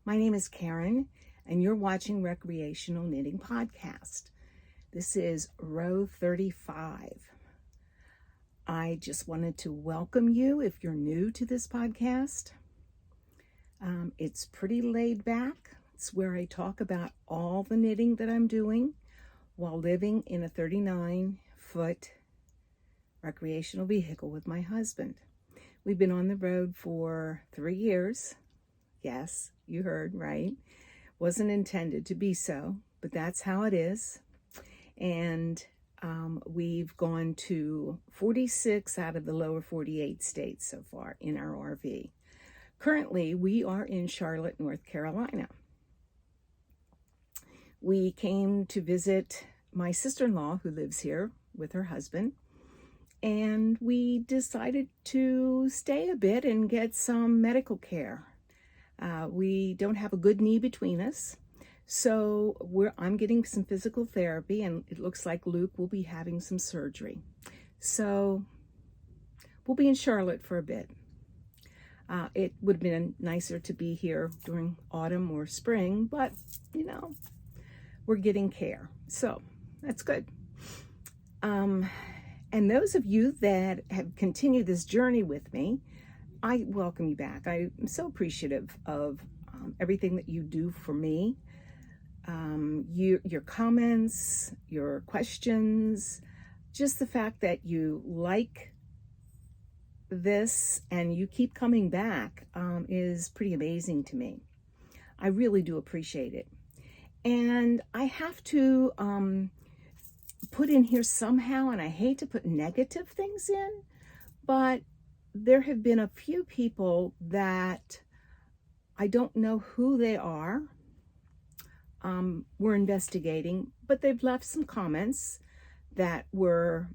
My name is Karen, and you're watching Recreational Knitting Podcast. This is row 35. I just wanted to welcome you if you're new to this podcast. It's pretty laid back. It's where I talk about all the knitting that I'm doing while living in a 39-foot recreational vehicle with my husband. We've been on the road for 3 years. Yes, you heard right. Wasn't intended to be so, but that's how it is. And we've gone to 46 out of the lower 48 states so far in our RV. Currently, we are in Charlotte, North Carolina. We came to visit my sister-in-law who lives here with her husband, and we decided to stay a bit and get some medical care. We don't have a good knee between us, so I'm getting some physical therapy, and it looks like Luke will be having some surgery. So we'll be in Charlotte for a bit. It would have been nicer to be here during autumn or spring, but we're getting care, so that's good. And those of you that have continued this journey with me, I welcome you back. I'm so appreciative of everything that you do for me. Your comments, your questions, just the fact that you like this and you keep coming back is pretty amazing to me. I really do appreciate it. And I have to put in here somehow, and I hate to put negative things in, but there have been a few people that I don't know who they are. We're investigating, but they've left some comments that were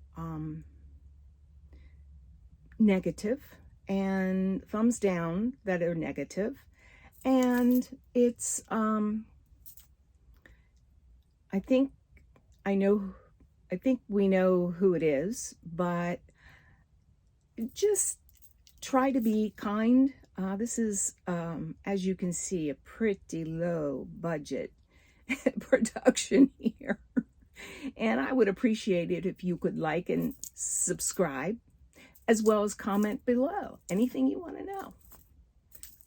negative, and thumbs down that are negative. And it's, I think we know who it is, but just try to be kind. This is, as you can see, a pretty low budget production here. And I would appreciate it if you could like and subscribe, as well as comment below. Anything you want to know,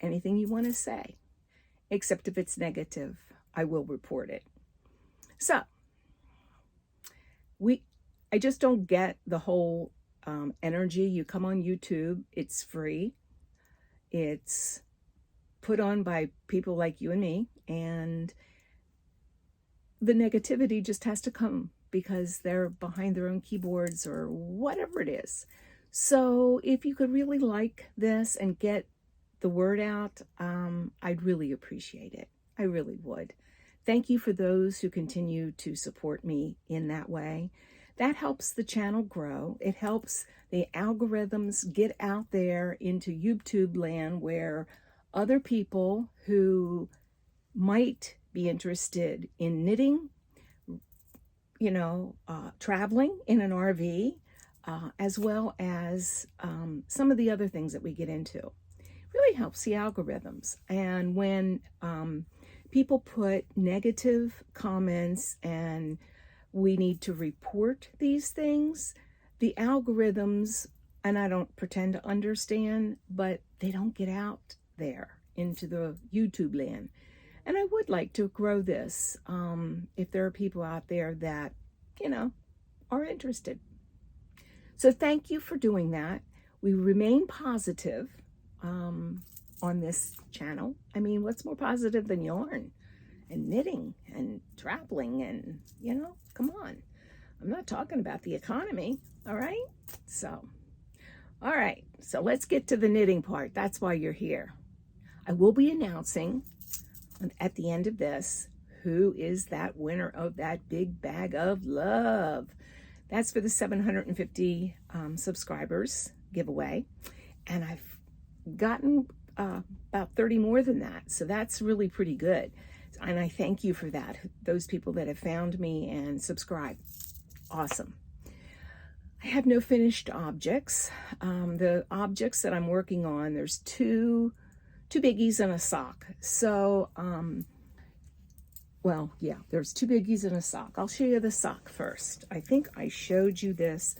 anything you want to say, except if it's negative, I will report it. So, I just don't get the whole energy. You come on YouTube, it's free. It's put on by people like you and me, and the negativity just has to come because they're behind their own keyboards or whatever it is. So if you could really like this and get the word out, I'd really appreciate it. I really would. Thank you for those who continue to support me in that way. That helps the channel grow. It helps the algorithms get out there into YouTube land where other people who might be interested in knitting, traveling in an RV, as well as some of the other things that we get into. Really helps the algorithms. And when people put negative comments and we need to report these things, the algorithms, and I don't pretend to understand, but they don't get out there into the YouTube land. And I would like to grow this if there are people out there that, are interested. So thank you for doing that. We remain positive on this channel. I mean, what's more positive than yarn and knitting and traveling and, come on. I'm not talking about the economy, all right? So, all right, so let's get to the knitting part. That's why you're here. I will be announcing at the end of this who is that winner of that big bag of love. That's for the 750 subscribers giveaway. And I've gotten about 30 more than that. So that's really pretty good. And I thank you for that. Those people that have found me and subscribed. Awesome. I have no finished objects. The objects that I'm working on, there's two 2 biggies and a sock. So, well, yeah, there's 2 biggies and a sock. I'll show you the sock first. I think I showed you this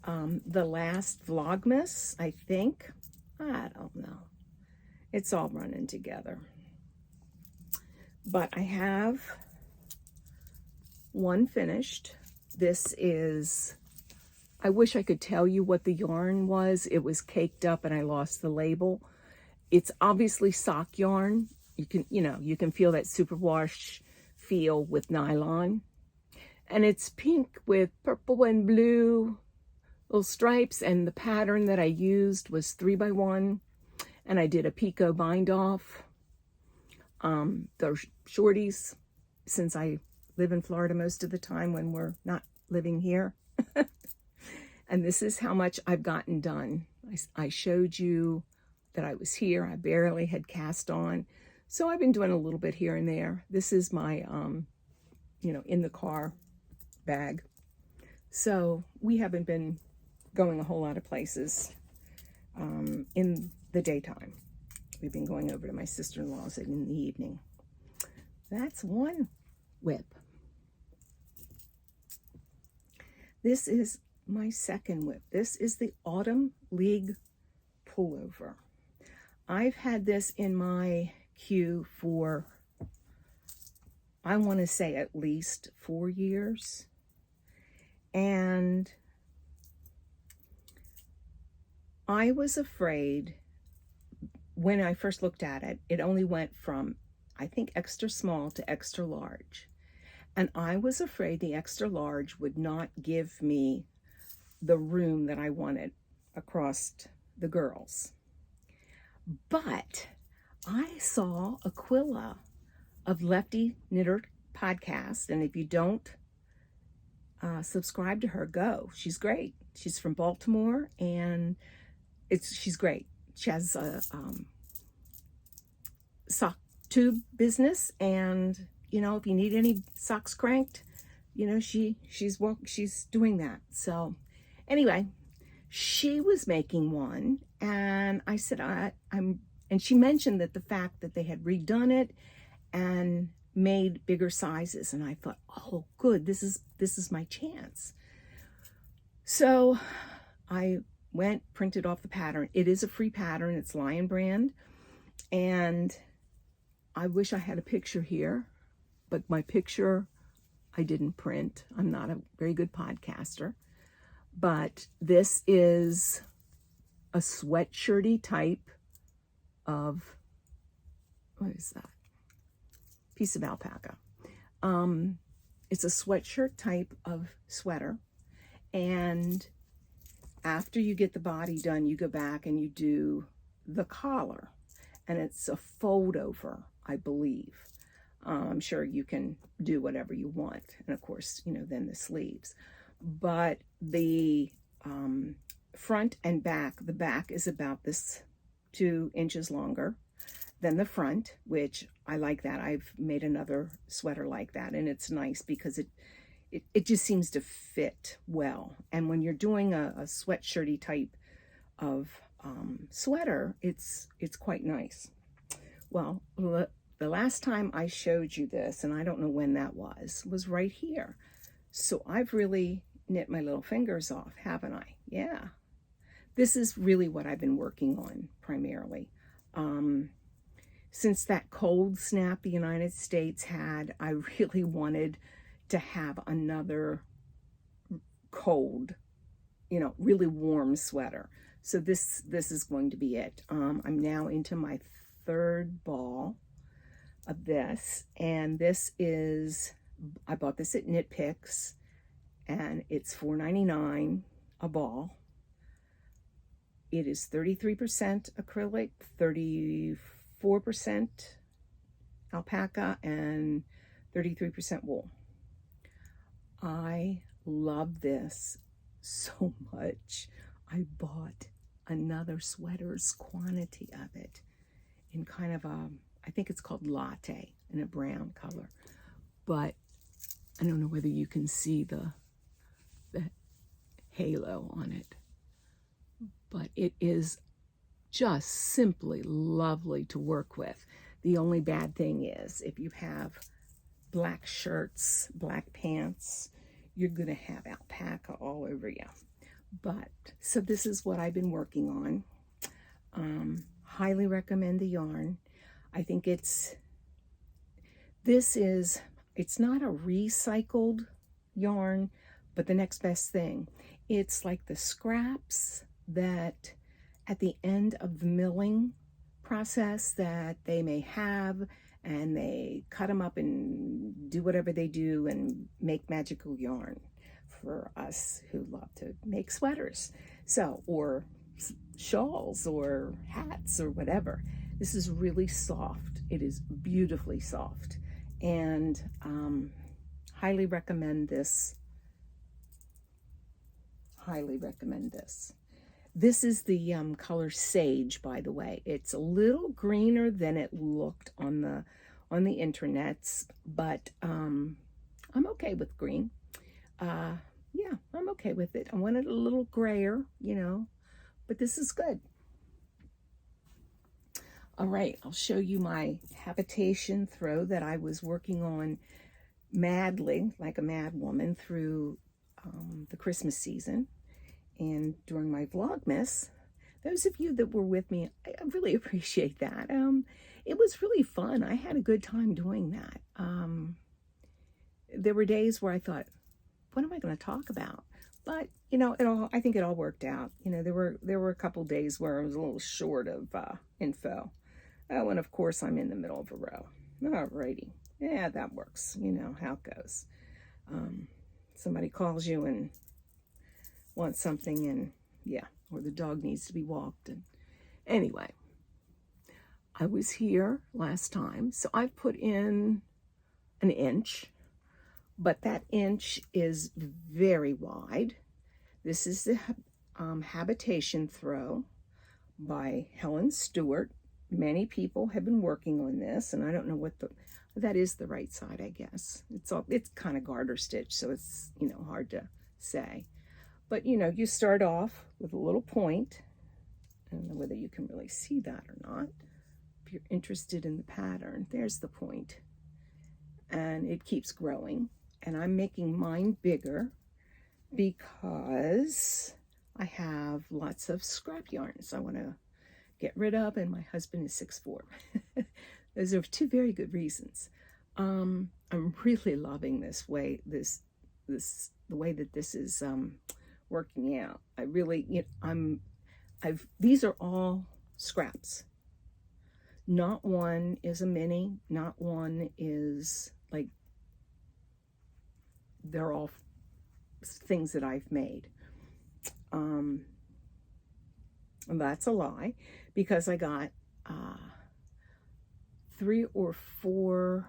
the last Vlogmas, I think. I don't know. It's all running together. But I have one finished. This is, I wish I could tell you what the yarn was. It was caked up and I lost the label. It's obviously sock yarn. You can feel that superwash feel with nylon. And it's pink with purple and blue little stripes, and the pattern that I used was 3x1, and I did a picot bind off. Those shorties, since I live in Florida most of the time when we're not living here. And this is how much I've gotten done. I showed you that I was here. I barely had cast on. So I've been doing a little bit here and there. This is my, in the car bag. So we haven't been going a whole lot of places in the daytime. We've been going over to my sister-in-law's in the evening. That's one whip. This is my second whip. This is the Autumn League pullover. I've had this in my queue for, I want to say, at least 4 years. And I was afraid when I first looked at it, it only went from, I think, extra small to extra large. And I was afraid the extra large would not give me the room that I wanted across the girls. But I saw Aquila of Lefty Knitter podcast, and if you don't subscribe to her, go. She's great. She's from Baltimore, and she's great. She has a sock tube business, and if you need any socks cranked, she's doing that. So anyway, she was making one, and I said and she mentioned that the fact that they had redone it and made bigger sizes, and I thought, oh good, this is my chance. So I went, printed off the pattern. It is a free pattern. It's Lion brand, and I wish I had a picture here, but my picture I didn't print. I'm not a very good podcaster, but this is a sweatshirty type of, what is that? Piece of alpaca. It's a sweatshirt type of sweater, and after you get the body done, you go back and you do the collar, and it's a fold over, I believe. I'm sure you can do whatever you want, and of course, then the sleeves. But the front and back, the back is about this 2 inches longer than the front, which I like that. I've made another sweater like that, and it's nice because it just seems to fit well. And when you're doing a sweatshirty type of sweater, it's quite nice. Well, the last time I showed you this, and I don't know when that was right here. So I've really knit my little fingers off, haven't I? Yeah. This is really what I've been working on primarily. Since that cold snap the United States had, I really wanted to have another cold, really warm sweater. So this is going to be it. I'm now into my 3rd ball of this, and this is, I bought this at Knit Picks, and it's $4.99 a ball. It is 33% acrylic, 34% alpaca, and 33% wool. I love this so much. I bought another sweater's quantity of it in kind of a, I think it's called latte, in a brown color. But I don't know whether you can see the halo on it. But it is just simply lovely to work with. The only bad thing is if you have black shirts, black pants, you're going to have alpaca all over you. But, so this is what I've been working on. Highly recommend the yarn. I think it's not a recycled yarn, but the next best thing. It's like the scraps that at the end of the milling process that they may have, and they cut them up and do whatever they do and make magical yarn for us who love to make sweaters. So, or shawls or hats or whatever. This is really soft. It is beautifully soft, and highly recommend this. Highly recommend this. This is the color Sage, by the way. It's a little greener than it looked on the internets, but I'm okay with green. Yeah, I'm okay with it. I wanted a little grayer, you know, but this is good. All right, I'll show you my habitation throw that I was working on madly, like a mad woman, through the Christmas season. And during my Vlogmas, those of you that were with me, I really appreciate that. It was really fun. I had a good time doing that. There were days where I thought, what am I going to talk about? But, you know, I think it all worked out. You know, there were a couple days where I was a little short of info. Oh, and of course I'm in the middle of a row. Alrighty. Yeah, that works. You know how it goes. Somebody calls you and wants something, and yeah, or the dog needs to be walked. And anyway, I was here last time, so I put in an inch, but that inch is very wide. This is the Habitation Throw by Helen Stewart. Many people have been working on this, and I don't know what that is the right side, I guess. It's kind of garter stitch, so it's, you know, hard to say. But, you know, you start off with a little point. I don't know whether you can really see that or not. If you're interested in the pattern, there's the point. And it keeps growing. And I'm making mine bigger because I have lots of scrap yarns I want to get rid of, and my husband is 6'4". Those are two very good reasons. I'm really loving this way, the way that this is working out. I really, you know, these are all scraps. Not one is a mini, not one is like, they're all things that I've made. And that's a lie, because I got 3 or 4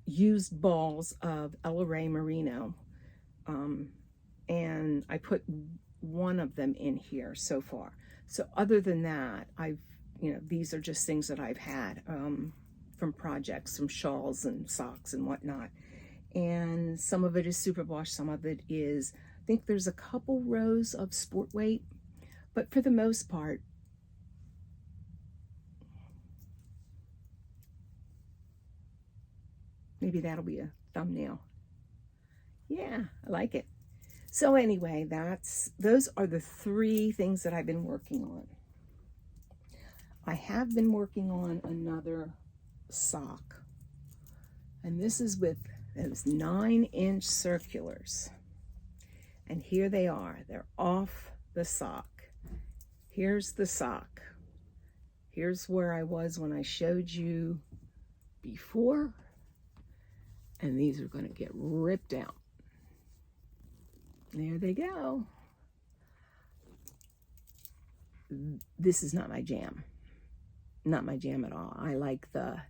used balls of Ella Ray Merino, and I put one of them in here so far. So other than that, you know, these are just things that I've had from projects, some shawls and socks and whatnot. And some of it is superwash, some of it is, I think there's a couple rows of sport weight, but for the most part, maybe that'll be a thumbnail. Yeah, I like it. So anyway, those are the 3 things that I've been working on. I have been working on another sock, and this is with those 9-inch circulars. And here they are. They're off the sock. Here's the sock. Here's where I was when I showed you before. And these are going to get ripped out. There they go. This is not my jam. Not my jam at all. I like the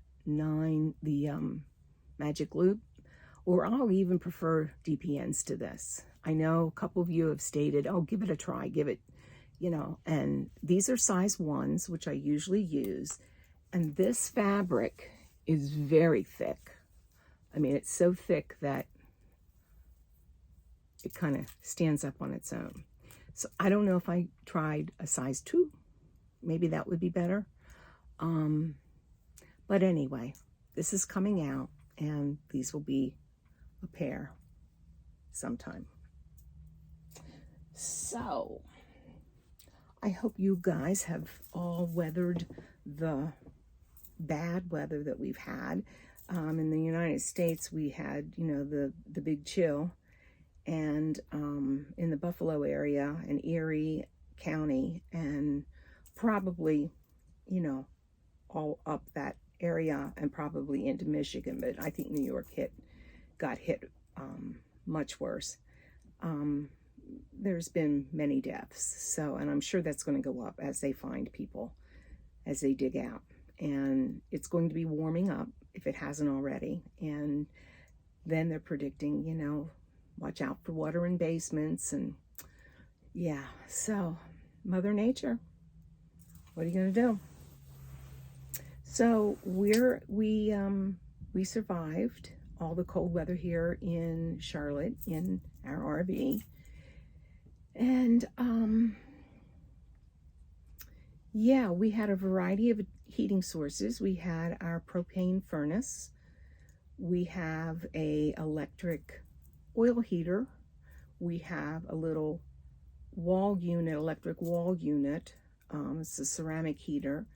Magic Loop, or I'll even prefer DPNs to this. I know a couple of you have stated, oh, give it a try, give it, you know, and these are size 1s, which I usually use. And this fabric is very thick. I mean, it's so thick that it kind of stands up on its own. So I don't know if I tried a size 2. Maybe that would be better. But anyway, this is coming out, and these will be a pair sometime. So I hope you guys have all weathered the bad weather that we've had. In the United States, we had, the big chill, and in the Buffalo area and Erie County, and probably, all up that area and probably into Michigan, but I think New York got hit much worse. There's been many deaths, and I'm sure that's going to go up as they find people, as they dig out. And it's going to be warming up if it hasn't already. And then they're predicting, watch out for water in basements. And yeah, so Mother Nature, what are you going to do? So we survived all the cold weather here in Charlotte in our RV. And yeah, we had a variety of heating sources. We had our propane furnace. We have a electric oil heater. We have a little electric wall unit. It's a ceramic heater.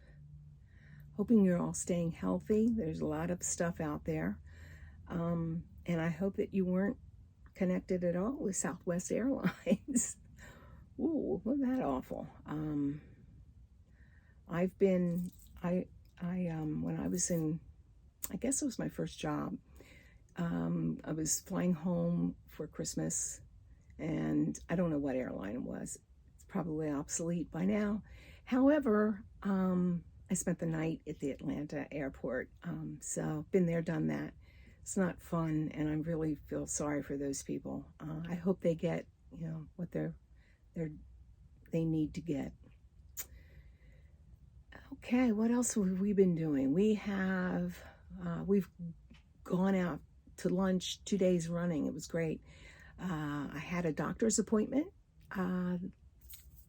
Hoping you're all staying healthy. There's a lot of stuff out there. And I hope that you weren't connected at all with Southwest Airlines. Ooh, wasn't that awful? When I was in, I guess it was my first job, I was flying home for Christmas, and I don't know what airline it was. It's probably obsolete by now. However, I spent the night at the Atlanta airport. So been there, done that. It's not fun, and I really feel sorry for those people. I hope they get, what they need to get. Okay, what else have we been doing? We've gone out to lunch 2 days running. It was great. I had a doctor's appointment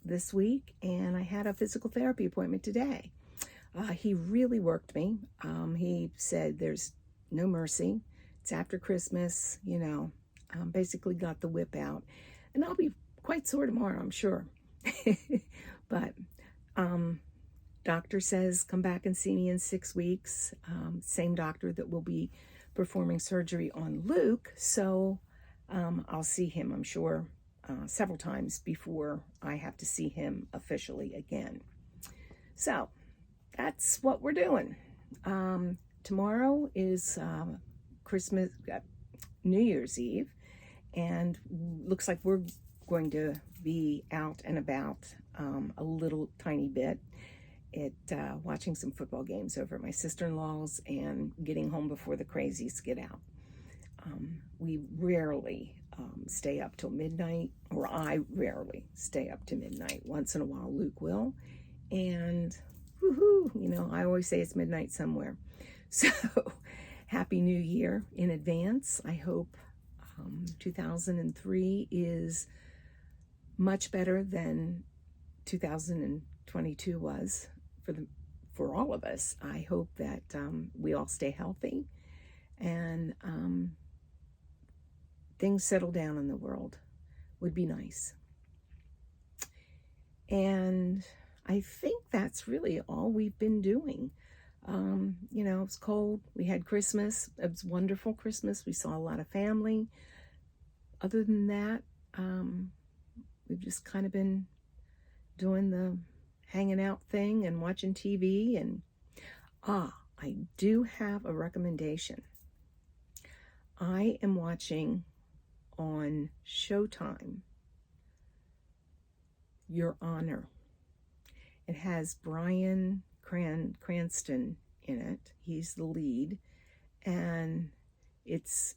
this week, and I had a physical therapy appointment today. He really worked me. He said there's no mercy. It's after Christmas, basically got the whip out. And I'll be quite sore tomorrow, I'm sure. But doctor says come back and see me in 6 weeks. Same doctor that will be performing surgery on Luke. So I'll see him, I'm sure, several times before I have to see him officially again. So that's what we're doing. Tomorrow is Christmas, New Year's Eve, and looks like we're going to be out and about a little tiny bit at watching some football games over at my sister-in-law's and getting home before the crazies get out. We rarely stay up till midnight, or I rarely stay up to midnight. Once in a while Luke will, and woohoo, I always say it's midnight somewhere. So Happy New Year in advance. I hope 2003 is much better than 2022 was for all of us. I hope that we all stay healthy and things settle down in the world. Would be nice. And I think that's really all we've been doing. It's cold. We had Christmas. It was wonderful Christmas. We saw a lot of family. Other than that, we've just kind of been doing the hanging out thing and watching TV. And I do have a recommendation. I am watching on Showtime Your Honor. It has Bryan Cranston in it. He's the lead, and it's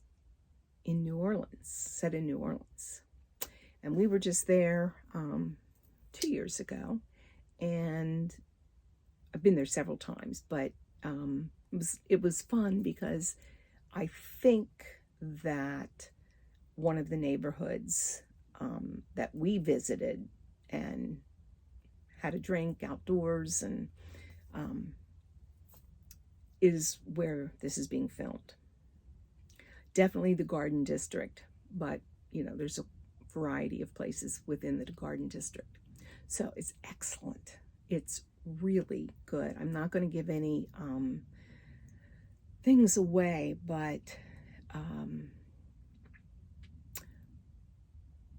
in New Orleans, set in New Orleans. And we were just there 2 years ago, and I've been there several times, but it was fun because I think that one of the neighborhoods that we visited and had a drink outdoors, and is where this is being filmed. Definitely the Garden District, but you know, there's a variety of places within the Garden District. So it's excellent. It's really good. I'm not going to give any things away, but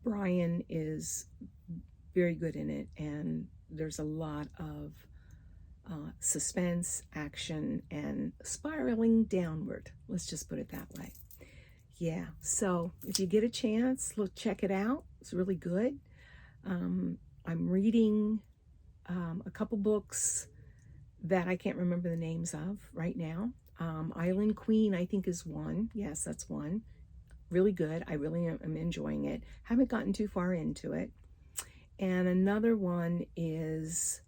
Brian is very good in it, and there's a lot of suspense, action, and spiraling downward. Let's just put it that way. Yeah, so if you get a chance, look, check it out. It's really good. I'm reading a couple books that I can't remember the names of right now. Island Queen, I think, is one. Yes, that's one. Really good. I really am enjoying it. Haven't gotten too far into it. And another one is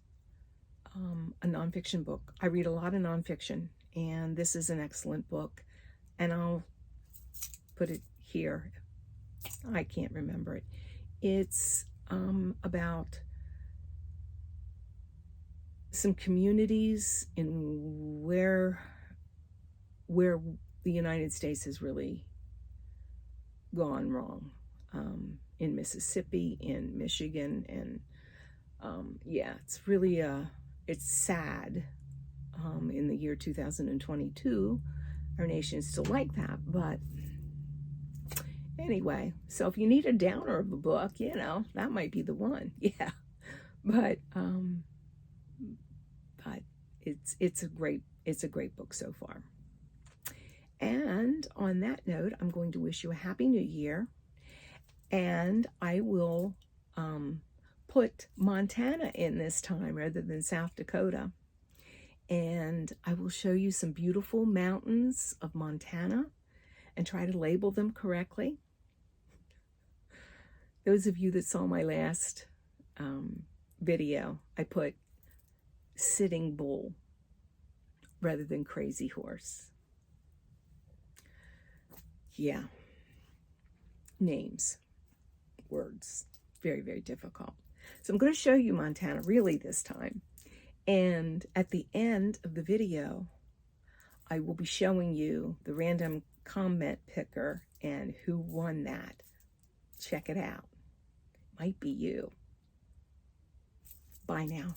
a nonfiction book. I read a lot of nonfiction, and this is an excellent book. And I'll put it here. I can't remember it. It's about some communities in where the United States has really gone wrong. In Mississippi, in Michigan, and yeah, it's really it's sad. In the year 2022, our nation is still like that, but anyway, so if you need a downer of a book, you know, that might be the one. Yeah, but it's a great book so far. And on that note, I'm going to wish you a Happy New Year, and I will put Montana in this time rather than South Dakota, and I will show you some beautiful mountains of Montana and try to label them correctly. Those of you that saw my last video, I put Sitting Bull rather than Crazy Horse. Yeah, names, words, very, very difficult. So I'm going to show you Montana really this time. And at the end of the video, I will be showing you the random comment picker and who won that. Check it out. Might be you. Bye now.